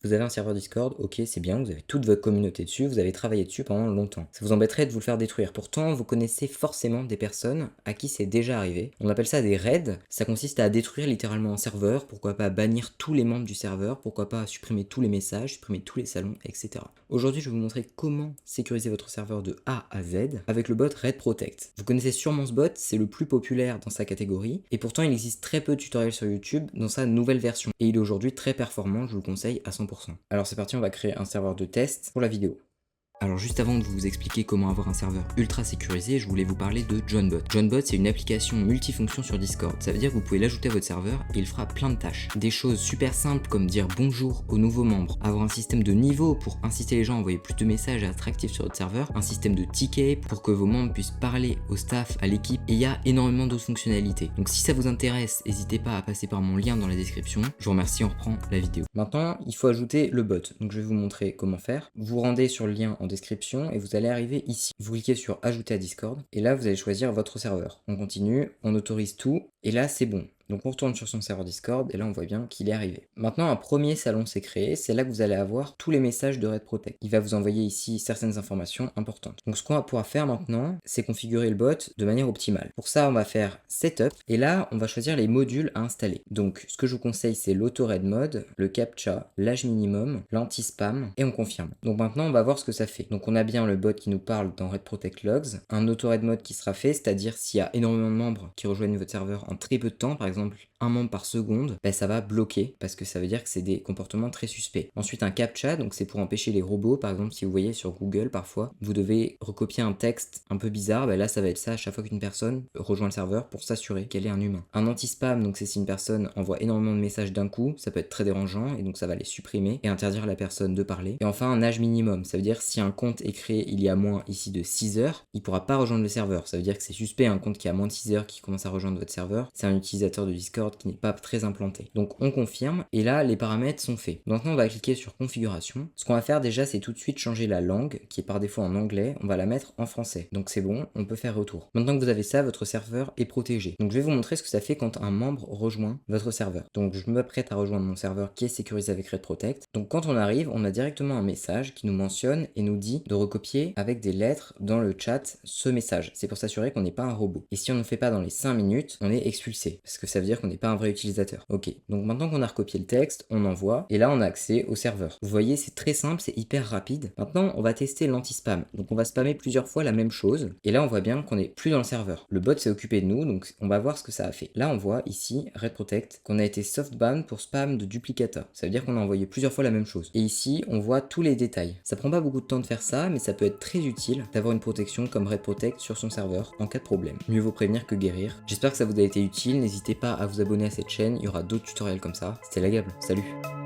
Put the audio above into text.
Vous avez un serveur Discord, ok, c'est bien, vous avez toute votre communauté dessus, vous avez travaillé dessus pendant longtemps. Ça vous embêterait de vous le faire détruire. Pourtant, vous connaissez forcément des personnes à qui c'est déjà arrivé. On appelle ça des raids. Ça consiste à détruire littéralement un serveur, pourquoi pas bannir tous les membres du serveur, pourquoi pas supprimer tous les messages, supprimer tous les salons, etc. Aujourd'hui, je vais vous montrer comment sécuriser votre serveur de A à Z avec le bot Raid Protect. Vous connaissez sûrement ce bot, c'est le plus populaire dans sa catégorie, et pourtant il existe très peu de tutoriels sur YouTube dans sa nouvelle version, et il est aujourd'hui très performant, je vous le conseille à 100%. Alors c'est parti, on va créer un serveur de test pour la vidéo. Alors juste avant de vous expliquer comment avoir un serveur ultra sécurisé, je voulais vous parler de JohnBot. JohnBot, c'est une application multifonction sur Discord. Ça veut dire que vous pouvez l'ajouter à votre serveur et il fera plein de tâches. Des choses super simples comme dire bonjour aux nouveaux membres, avoir un système de niveau pour inciter les gens à envoyer plus de messages attractifs sur votre serveur, un système de tickets pour que vos membres puissent parler au staff, à l'équipe, et il y a énormément d'autres fonctionnalités. Donc si ça vous intéresse, n'hésitez pas à passer par mon lien dans la description. Je vous remercie, on reprend la vidéo. Maintenant, il faut ajouter le bot. Donc je vais vous montrer comment faire. Vous rendez sur le lien en description et vous allez arriver ici. Vous cliquez sur ajouter à Discord et là vous allez choisir votre serveur. On continue, on autorise tout et là c'est bon. Donc on retourne sur son serveur Discord et là on voit bien qu'il est arrivé. Maintenant un premier salon s'est créé, c'est là que vous allez avoir tous les messages de Raid Protect. Il va vous envoyer ici certaines informations importantes. Donc ce qu'on va pouvoir faire maintenant, c'est configurer le bot de manière optimale. Pour ça on va faire Setup et là on va choisir les modules à installer. Donc ce que je vous conseille c'est l'auto-raid mode, le captcha, l'âge minimum, l'anti-spam et on confirme. Donc maintenant on va voir ce que ça fait. Donc on a bien le bot qui nous parle dans Raid Protect Logs, un auto-raid mode qui sera fait, c'est-à-dire s'il y a énormément de membres qui rejoignent votre serveur en très peu de temps, par exemple un membre par seconde, ça va bloquer parce que ça veut dire que c'est des comportements très suspects. Ensuite un captcha, donc c'est pour empêcher les robots, par exemple si vous voyez sur Google parfois, vous devez recopier un texte un peu bizarre, là ça va être ça à chaque fois qu'une personne rejoint le serveur pour s'assurer qu'elle est un humain. Un anti-spam, donc c'est si une personne envoie énormément de messages d'un coup, ça peut être très dérangeant et donc ça va les supprimer et interdire à la personne de parler. Et enfin un âge minimum, ça veut dire si un compte est créé il y a moins ici de 6 heures, il pourra pas rejoindre le serveur. Ça veut dire que c'est suspect un compte qui a moins de 6 heures qui commence à rejoindre votre serveur, c'est un utilisateur de Discord qui n'est pas très implanté. Donc on confirme et là les paramètres sont faits. Maintenant on va cliquer sur configuration. Ce qu'on va faire déjà c'est tout de suite changer la langue qui est par défaut en anglais, on va la mettre en français. Donc c'est bon, on peut faire retour. Maintenant que vous avez ça, votre serveur est protégé. Donc je vais vous montrer ce que ça fait quand un membre rejoint votre serveur. Donc je m'apprête à rejoindre mon serveur qui est sécurisé avec Raid Protect. Donc quand on arrive, on a directement un message qui nous mentionne et nous dit de recopier avec des lettres dans le chat ce message. C'est pour s'assurer qu'on n'est pas un robot. Et si on ne le fait pas dans les 5 minutes, on est expulsé. Parce que ça veut dire qu'on n'est pas un vrai utilisateur. Ok, donc maintenant qu'on a recopié le texte, on envoie et là on a accès au serveur. Vous voyez, c'est très simple, c'est hyper rapide. Maintenant, on va tester l'anti-spam. Donc on va spammer plusieurs fois la même chose et là on voit bien qu'on n'est plus dans le serveur. Le bot s'est occupé de nous, donc on va voir ce que ça a fait. Là on voit ici, Raid Protect, qu'on a été soft ban pour spam de duplicata. Ça veut dire qu'on a envoyé plusieurs fois la même chose. Et ici, on voit tous les détails. Ça prend pas beaucoup de temps de faire ça, mais ça peut être très utile d'avoir une protection comme Raid Protect sur son serveur en cas de problème. Mieux vaut prévenir que guérir. J'espère que ça vous a été utile, n'hésitez pas à vous abonner à cette chaîne, il y aura d'autres tutoriels comme ça. C'était la Gable, salut!